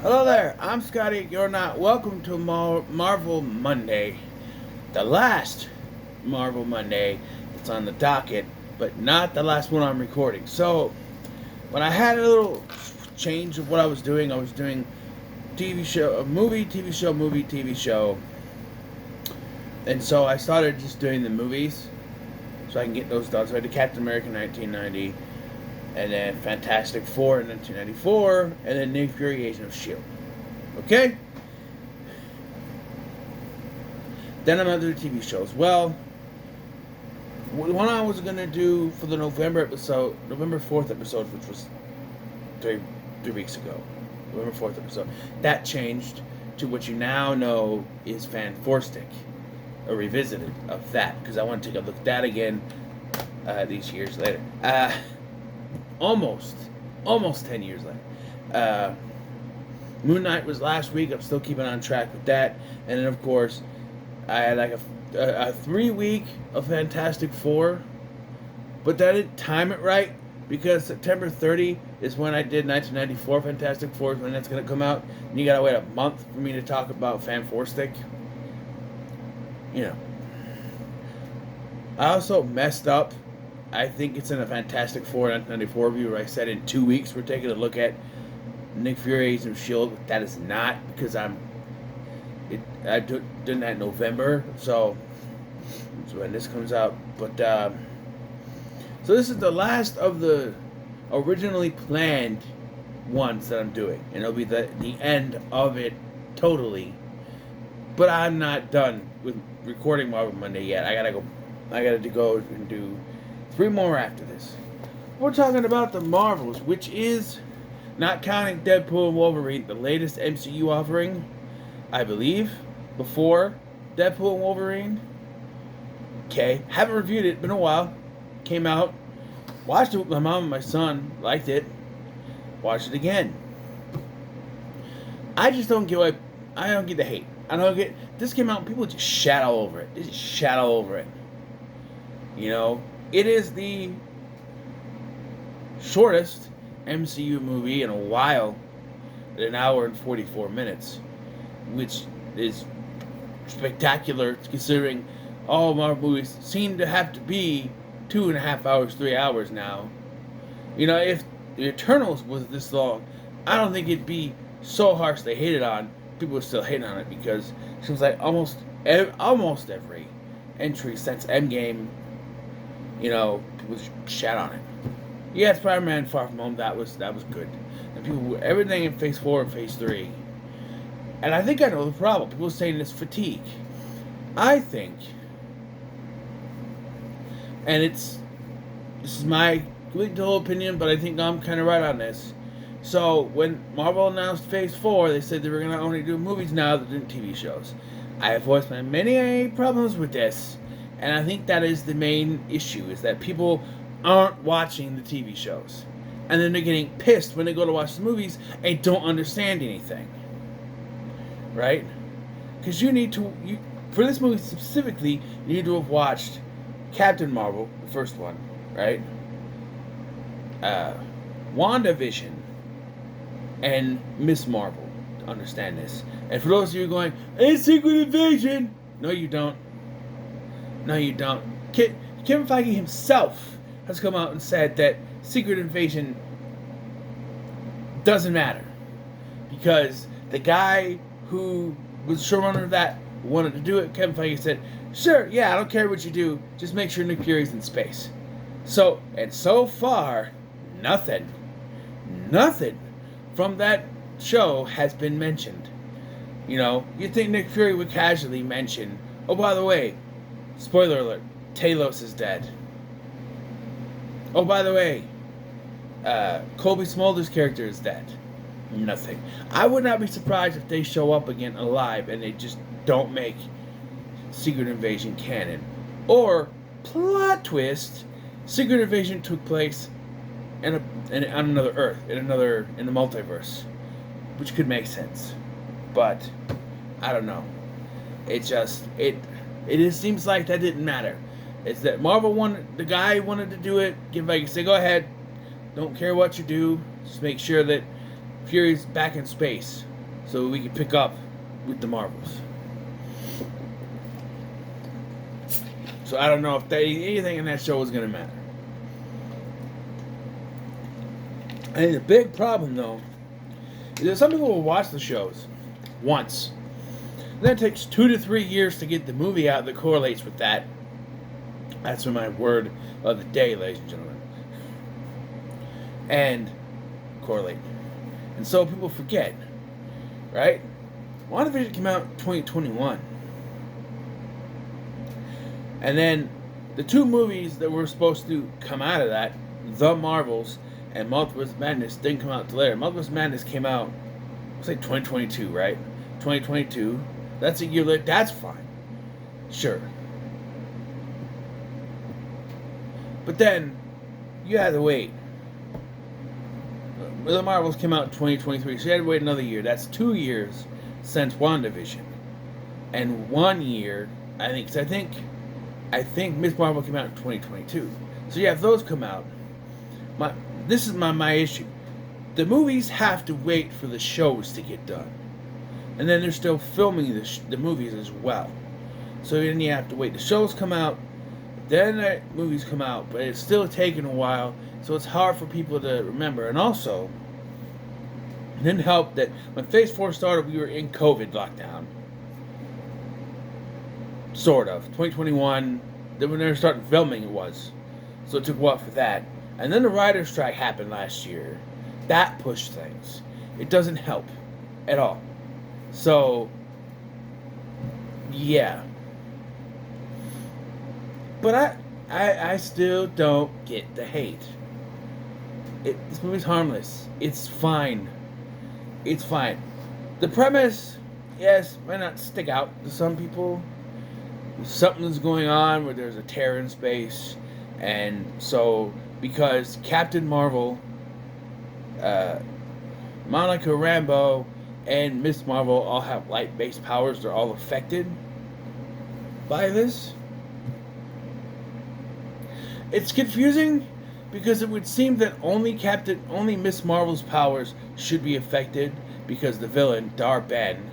Hello there, I'm Scotty. You're not welcome to Marvel Monday, the last Marvel Monday that's on the docket, but not the last one I'm recording. So, when I had a little change of what I was doing TV show, movie, TV show, movie, TV show, and so I started just doing the movies so I can get those done. So I did Captain America 1990, and then Fantastic Four in 1994, and then Nick Fury Agent of S.H.I.E.L.D. Okay? Then I'm going to do the TV shows. Well, the one I was going to do for the November 4th episode, which was three weeks ago, November 4th episode, that changed to what you now know is Fan Four Stick, a revisited of that, because I want to take a look at that again these years later. Almost 10 years later. Moon Knight was last week. I'm still keeping on track with that. And then, of course, I had like a 3 week of Fantastic Four. But I didn't time it right because September 30 is when I did 1994 Fantastic Four, when that's going to come out. And you got to wait a month for me to talk about Fan Four Stick. You know. I also messed up. I think it's in a Fantastic Four 1994 review where I said in 2 weeks we're taking a look at Nick Fury Agent of S.H.I.E.L.D. That is not, because I did that in November, so when this comes out. But so this is the last of the originally planned ones that I'm doing, and it'll be the end of it totally. But I'm not done with recording Marvel Monday yet. I gotta go and do 3 more after this. We're talking about the Marvels, which is, not counting Deadpool and Wolverine, the latest MCU offering, I believe, before Deadpool and Wolverine. Okay, haven't reviewed it, been a while. Came out, watched it with my mom and my son, liked it, watched it again. I just don't get the hate. This came out and people just shat all over it. They just shat all over it. You know, it is the shortest MCU movie in a while, at 1 hour and 44 minutes, which is spectacular considering all Marvel movies seem to have to be 2.5 hours, 3 hours now. You know, if the Eternals was this long, I don't think it'd be so harsh they hated on. People would still hate on it because it was like almost every entry since Endgame, you know, people shat on it. Yeah, Spider-Man Far From Home, that was good. And people, everything in Phase 4 and Phase 3. And I think I know the problem. People are saying it's fatigue. I think, and this is my little opinion, but I think I'm kind of right on this. So, when Marvel announced Phase 4, they said they were going to only do movies now that didn't TV shows. I have voiced my many problems with this, and I think that is the main issue, is that people aren't watching the TV shows. And then they're getting pissed when they go to watch the movies and don't understand anything. Right? Because for this movie specifically, you need to have watched Captain Marvel, the first one, right? WandaVision, and Miss Marvel to understand this. And for those of you going, it's Secret Invasion! No, you don't. No, you don't. Kevin Feige himself has come out and said that Secret Invasion doesn't matter because the guy who was showrunner of that wanted to do it. Kevin Feige said, sure, yeah, I don't care what you do, just make sure Nick Fury's in space. So far, nothing from that show has been mentioned. You know, you'd think Nick Fury would casually mention, oh, by the way, spoiler alert, Talos is dead. Oh, by the way, Colby Smolder's character is dead. Nothing. I would not be surprised if they show up again alive and they just don't make Secret Invasion canon. Or, plot twist, Secret Invasion took place on another Earth, in the multiverse, which could make sense. But I don't know. It just seems like that didn't matter. It's that the guy wanted to do it. Give Vegas, say, go ahead. Don't care what you do. Just make sure that Fury's back in space. so we could pick up with the Marvels. So I don't know if anything in that show is going to matter. And the big problem, though, is that some people will watch the shows once. And then it takes 2 to 3 years to get the movie out that correlates with that. That's my word of the day, ladies and gentlemen. And correlate. And so people forget, right? WandaVision came out in 2021. And then the two movies that were supposed to come out of that, The Marvels and Multiverse Madness, didn't come out until later. Multiverse Madness came out, let's say 2022, right? 2022. That's a year later. That's fine. Sure. But then, you had to wait. The Marvels came out in 2023, so you had to wait another year. That's 2 years since WandaVision. And 1 year, I think Ms. Marvel came out in 2022. So yeah, if those come out, this is my issue. The movies have to wait for the shows to get done. And then they're still filming the movies as well. So then you have to wait. The shows come out, then the movies come out, but it's still taking a while, so it's hard for people to remember. And also, it didn't help that when Phase 4 started, we were in COVID lockdown. Sort of. 2021, then when they were starting filming, it was. So it took a while for that. And then the writer's strike happened last year. That pushed things. It doesn't help at all. So, yeah. But I still don't get the hate. This movie's harmless. It's fine. It's fine. The premise, yes, might not stick out to some people. Something's going on where there's a tear in space, and so because Captain Marvel, Monica Rambeau, and Miss Marvel all have light-based powers, they're all affected by this. It's confusing because it would seem that only Miss Marvel's powers should be affected because the villain, Dar-Ben,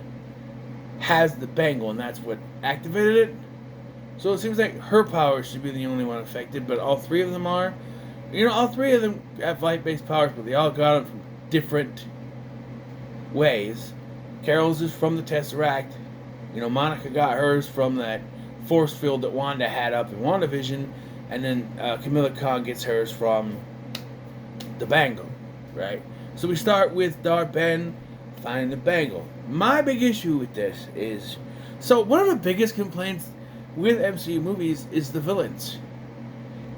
has the bangle, and that's what activated it. So it seems like her powers should be the only one affected, but all three of them are. All three of them have light-based powers, but they all got them from different ways. Carol's is from the Tesseract. Monica got hers from that force field that Wanda had up in WandaVision, and then Camilla Khan gets hers from the bangle, right? So we start with Dar-Ben finding the bangle. My big issue with this is, so one of the biggest complaints with MCU movies is the villains.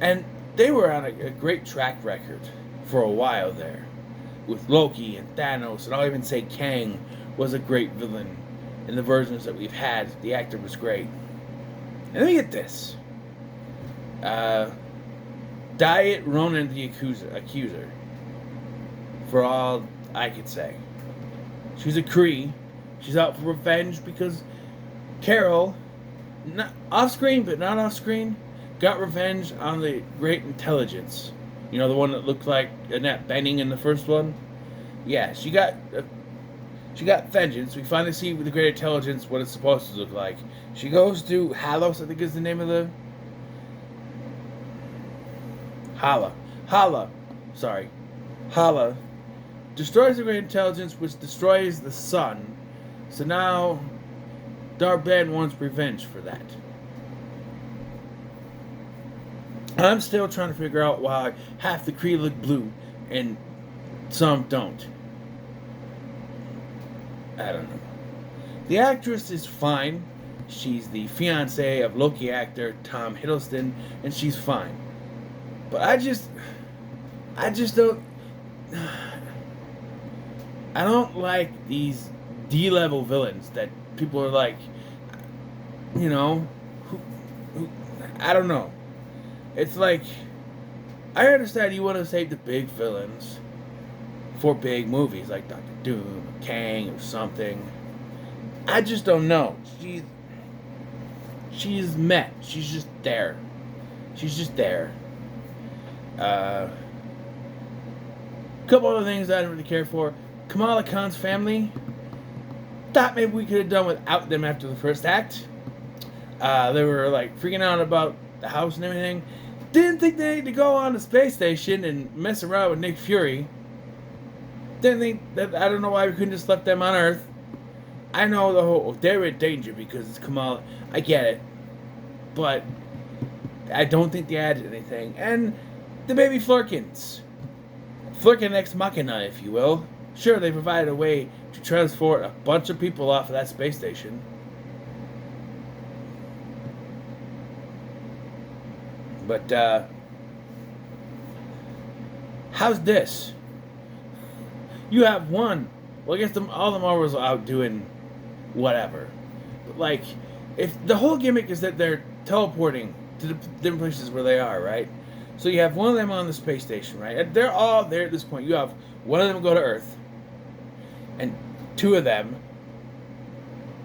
And they were on a great track record for a while there. With Loki and Thanos, and I'll even say Kang was a great villain in the versions that we've had. The actor was great. And let me get this. Diet Ronan the Accuser. For all I could say. She's a Kree. She's out for revenge because Carol, not off-screen, but not off-screen, got revenge on the Great Intelligence. The one that looked like Annette Bening in the first one? Yeah, she got vengeance. We finally see with the Great Intelligence what it's supposed to look like. She goes to Halos, I think is the name of the... Hala. Destroys the Great Intelligence, which destroys the sun. So now, Dar-Ben wants revenge for that. I'm still trying to figure out why half the Kree look blue and some don't. I don't know. The actress is fine. She's the fiance of Loki actor Tom Hiddleston, and she's fine. But I just don't... I don't like these D-level villains that people are like, who I don't know. It's like, I understand you want to save the big villains for big movies like Doctor Doom or Kang or something. I just don't know. She's met. She's just there. Couple other things I don't really care for. Kamala Khan's family. Thought maybe we could have done without them after the first act. They were like freaking out about the house and everything. Didn't think they needed to go on the space station and mess around with Nick Fury. Didn't think that, I don't know why we couldn't just left them on Earth. I know the whole, they're in danger because it's Kamala. I get it. But I don't think they added anything. And the baby Flurkins. Flurkin ex machina, if you will. Sure, they provided a way to transport a bunch of people off of that space station. But, how's this? You have one. Well, I guess all the Marvels are out doing whatever. But, like, if the whole gimmick is that they're teleporting to the different places where they are, right? So you have one of them on the space station, right? They're all there at this point. You have one of them go to Earth, and two of them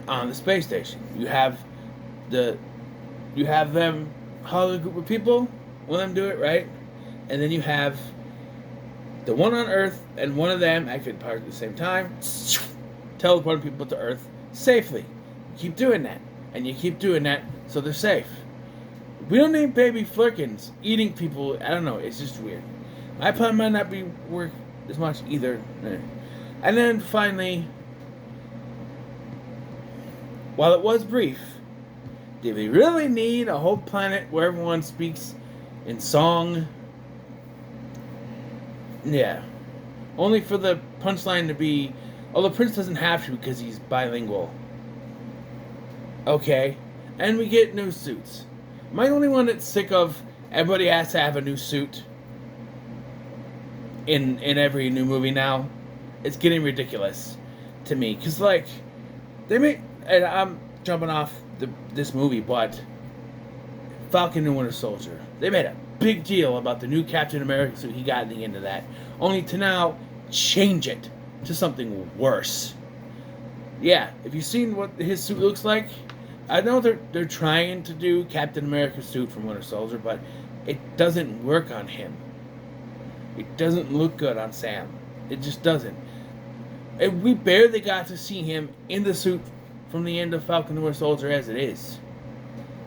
on the space station. You have them haul a group of people, one of them do it, right? And then you have the one on Earth and one of them acting part at the same time, teleporting people to Earth safely. You keep doing that, and you keep doing that so they're safe. We don't need baby Flurkins eating people. I don't know. It's just weird. My plan might not be work as much either. And then finally, while it was brief, did we really need a whole planet where everyone speaks in song? Yeah. Only for the punchline to be, oh, the prince doesn't have to because he's bilingual. Okay. And we get new suits. Am I the only one that's sick of everybody has to have a new suit in every new movie now? It's getting ridiculous to me. Because, like, they make, and I'm jumping off this movie, but Falcon and Winter Soldier, they made a big deal about the new Captain America suit he got in the end of that, only to now change it to something worse. Yeah, if you've seen what his suit looks like, I know they're trying to do Captain America's suit from Winter Soldier, but it doesn't work on him. It doesn't look good on Sam. It just doesn't. And we barely got to see him in the suit from the end of Falcon and Winter Soldier as it is.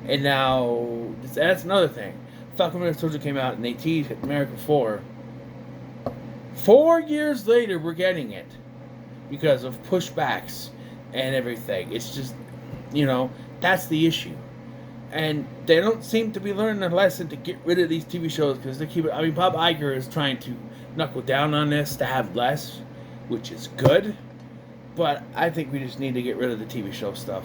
And now, that's another thing. Falcon and Winter Soldier came out and they teased America 4. 4 years later, we're getting it. Because of pushbacks and everything. It's just, you know, that's the issue. And they don't seem to be learning their lesson to get rid of these TV shows because they keep it. I mean, Bob Iger is trying to knuckle down on this to have less, which is good. But I think we just need to get rid of the TV show stuff.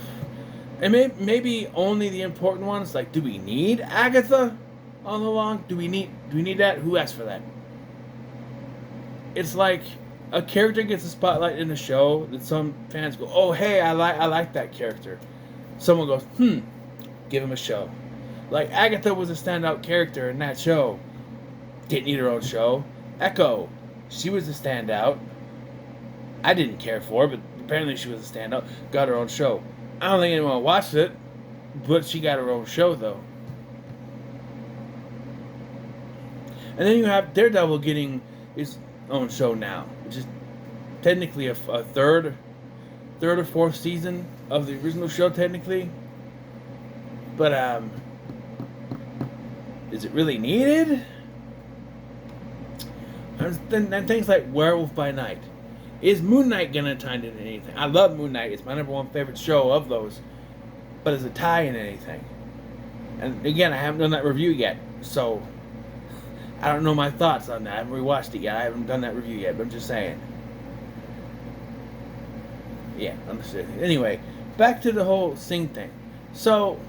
And maybe only the important ones. Like, do we need Agatha on the long? Do we need that? Who asked for that? It's like a character gets a spotlight in a show that some fans go, oh, hey, I like that character. Someone goes, give him a show. Like, Agatha was a standout character in that show. Didn't need her own show. Echo, she was a standout. I didn't care for her, but apparently she was a standout. Got her own show. I don't think anyone watched it, but she got her own show, though. And then you have Daredevil getting his own show now, which is technically a third or fourth season of the original show, technically. But, is it really needed? And things like Werewolf by Night. Is Moon Knight gonna tie into anything? I love Moon Knight. It's my number one favorite show of those. But is it tie in anything? And again, I haven't done that review yet, so I don't know my thoughts on that. I haven't rewatched it yet. I haven't done that review yet, but I'm just saying. Yeah, understood. Anyway, back to the whole Sing thing. So,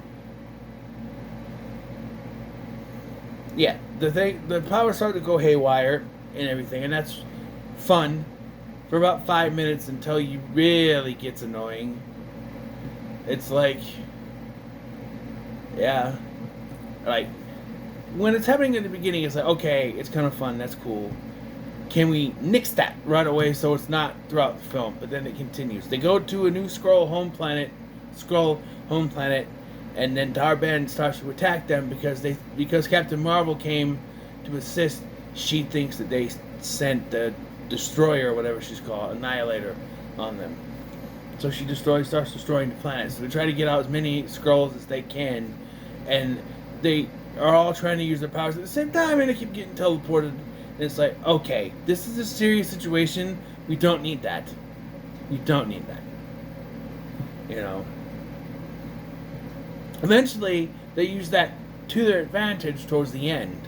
yeah, the power started to go haywire and everything, and that's fun for about 5 minutes until you really gets annoying. It's like, yeah, like, when it's happening at the beginning, it's like, okay, it's kind of fun, that's cool. Can we nix that right away so it's not throughout the film? But then it continues. They go to a new Skrull home planet, and then Dar-Benn starts to attack them because Captain Marvel came to assist. She thinks that they sent the Destroyer, or whatever she's called, Annihilator, on them. So she starts destroying the planet. So they try to get out as many Skrulls as they can, and they are all trying to use their powers at the same time, and they keep getting teleported. And it's like, okay, this is a serious situation. We don't need that. We don't need that. You know. Eventually, they use that to their advantage towards the end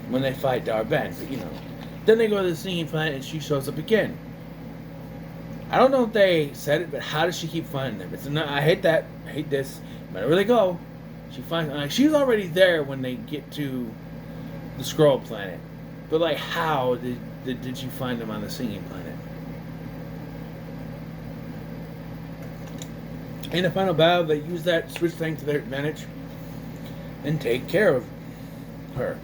when they fight Dar-Benn. But, you know, then they go to the singing planet, and she shows up again. I don't know if they said it, but how does she keep finding them? I hate that. I hate this. Wherever they go, she finds. Like, she's already there when they get to the Skrull planet. But like, how did she find them on the singing planet? In the final battle, they use that switch thing to their advantage and take care of her.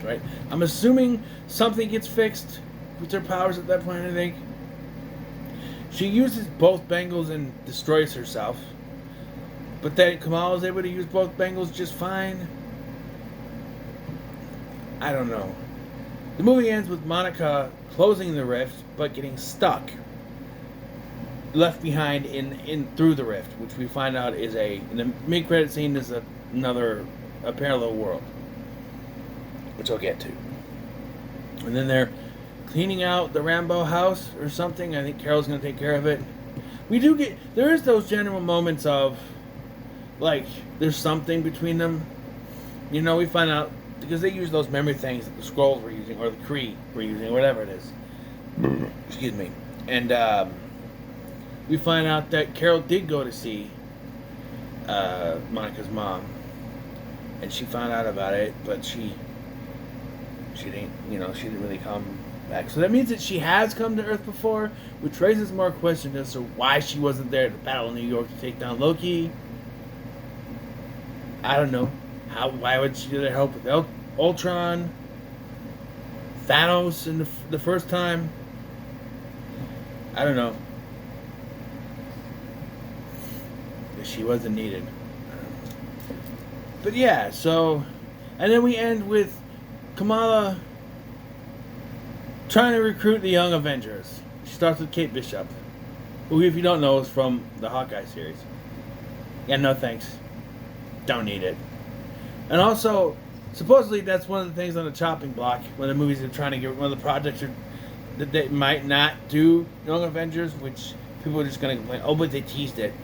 Right? I'm assuming something gets fixed with her powers at that point. I think. She uses both Bengals and destroys herself. But then Kamala is able to use both Bengals just fine. I don't know. The movie ends with Monica closing the rift, but getting stuck. Left behind in through the rift, which we find out is in the mid-credit scene is a parallel world. Which I'll get to. And then they're cleaning out the Rambo house or something. I think Carol's going to take care of it. There is those general moments of, like, there's something between them. You know, we find out, because they use those memory things that the Skrulls were using, or the Kree were using, whatever it is. Excuse me. And, we find out that Carol did go to see, Monica's mom. And she found out about it, but she didn't really come back. So that means that she has come to Earth before, which raises more questions as to why she wasn't there to battle in New York to take down Loki. I don't know. Why would she do their help with Ultron? Thanos in the first time? I don't know. She wasn't needed. But yeah, so... And then we end with Kamala trying to recruit the Young Avengers. She starts with Kate Bishop, who, if you don't know, is from the Hawkeye series. Yeah, no thanks. Don't need it. And also, supposedly that's one of the things on the chopping block when the movies are trying to get one of the projects that they might not do Young Avengers, which people are just going to complain, oh, but they teased it.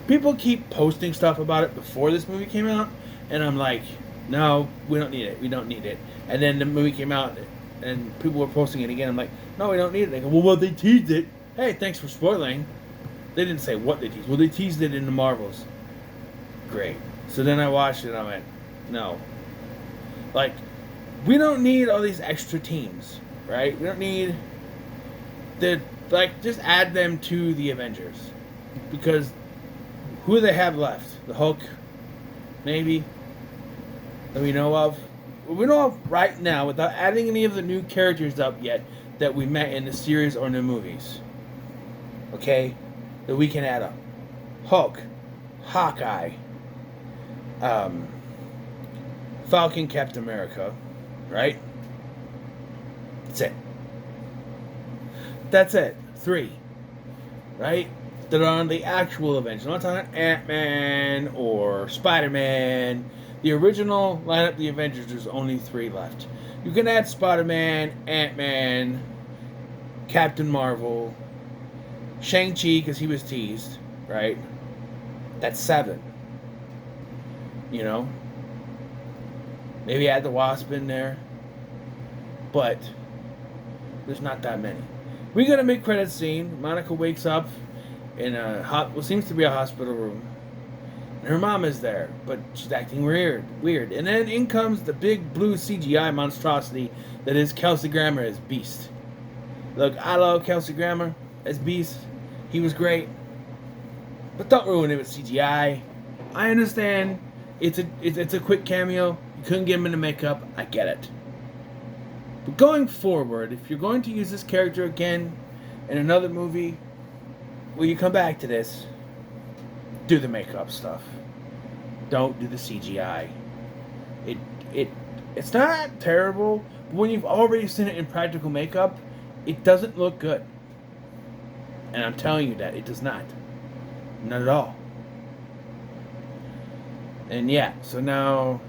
People keep posting stuff about it before this movie came out, and I'm like, no, we don't need it. We don't need it. And then the movie came out, and people were posting it again. I'm like, no, we don't need it. They go, well, they teased it. Hey, thanks for spoiling. They didn't say what they teased. Well, they teased it in the Marvels. Great. So then I watched it, and I went, no. Like, we don't need all these extra teams, right? We don't need just add them to the Avengers. Because who do they have left? The Hulk? Maybe? That we know of? We know of right now, without adding any of the new characters up yet that we met in the series or in the movies. Okay? That we can add up. Hulk. Hawkeye. Falcon, Captain America. Right? That's it. That's it. 3. Right? That are on the actual Avengers. I'm not talking Ant-Man or Spider-Man. The original lineup, the Avengers, there's only 3 left. You can add Spider-Man, Ant-Man, Captain Marvel, Shang-Chi, because he was teased, right? That's 7. You know? Maybe add the Wasp in there. But there's not that many. We got a mid-credits scene. Monica wakes up in what seems to be a hospital room. And her mom is there, but she's acting weird. And then in comes the big blue CGI monstrosity that is Kelsey Grammer as Beast. Look, I love Kelsey Grammer as Beast. He was great. But don't ruin it with CGI. I understand it's a quick cameo. You couldn't get him in the makeup. I get it. But going forward, if you're going to use this character again in another movie, will you come back to this? Do the makeup stuff. Don't do the CGI. It's not terrible, but when you've already seen it in practical makeup, It doesn't look good. And I'm telling you that it does not. Not at all. And yeah, so now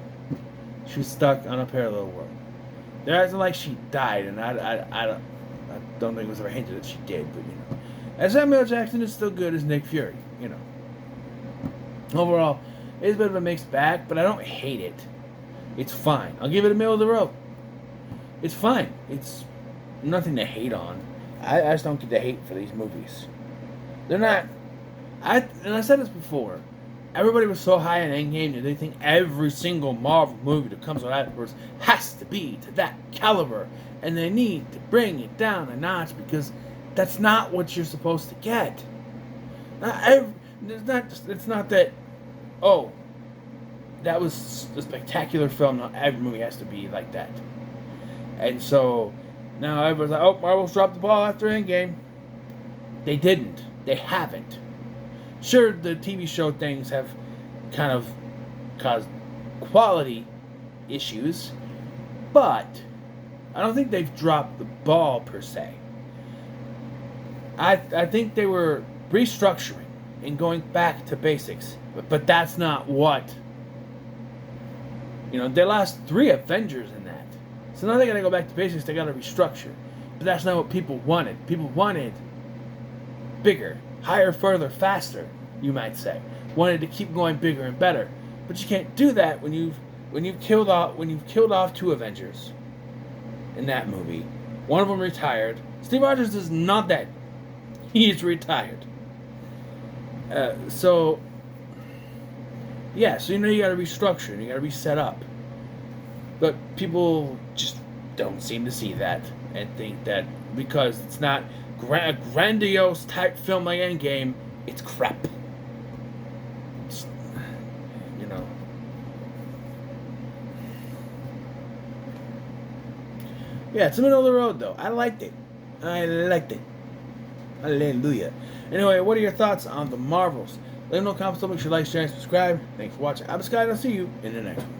she's stuck on a parallel world. They're acting like she died, and I don't think it was ever hinted that she did, but you know. And Samuel Jackson is still good as Nick Fury, you know. Overall, it's a bit of a mixed bag, but I don't hate it. It's fine. I'll give it a middle of the road. It's fine. It's nothing to hate on. I just don't get the hate for these movies. They're not. And I said this before. Everybody was so high on Endgame that they think every single Marvel movie that comes out afterwards has to be to that caliber, and they need to bring it down a notch because that's not what you're supposed to get. It's not that. Oh, that was a spectacular film. Not every movie has to be like that. And so now everyone's like, oh, Marvel's dropped the ball after Endgame. They didn't. They haven't. Sure, the TV show things have kind of caused quality issues, but I don't think they've dropped the ball per se. I think they were restructuring and going back to basics, but that's not what. You know, they lost 3 Avengers in that. So now they gotta go back to basics, they gotta restructure. But that's not what people wanted. People wanted bigger, higher, further, faster, you might say. Wanted to keep going bigger and better. But you can't do that when you've killed off 2 Avengers in that movie. One of them retired. Steve Rogers is not dead. He's retired. So you know you gotta restructure and you gotta reset up. But people just don't seem to see that and think that because it's not a grandiose type film like Endgame, it's crap. It's, you know. Yeah, it's the middle of the road though. I liked it. Hallelujah. Anyway, what are your thoughts on the Marvels? Let me know in the comments below. Make sure you like, share, and subscribe. Thanks for watching. I'm Sky, and I'll see you in the next one.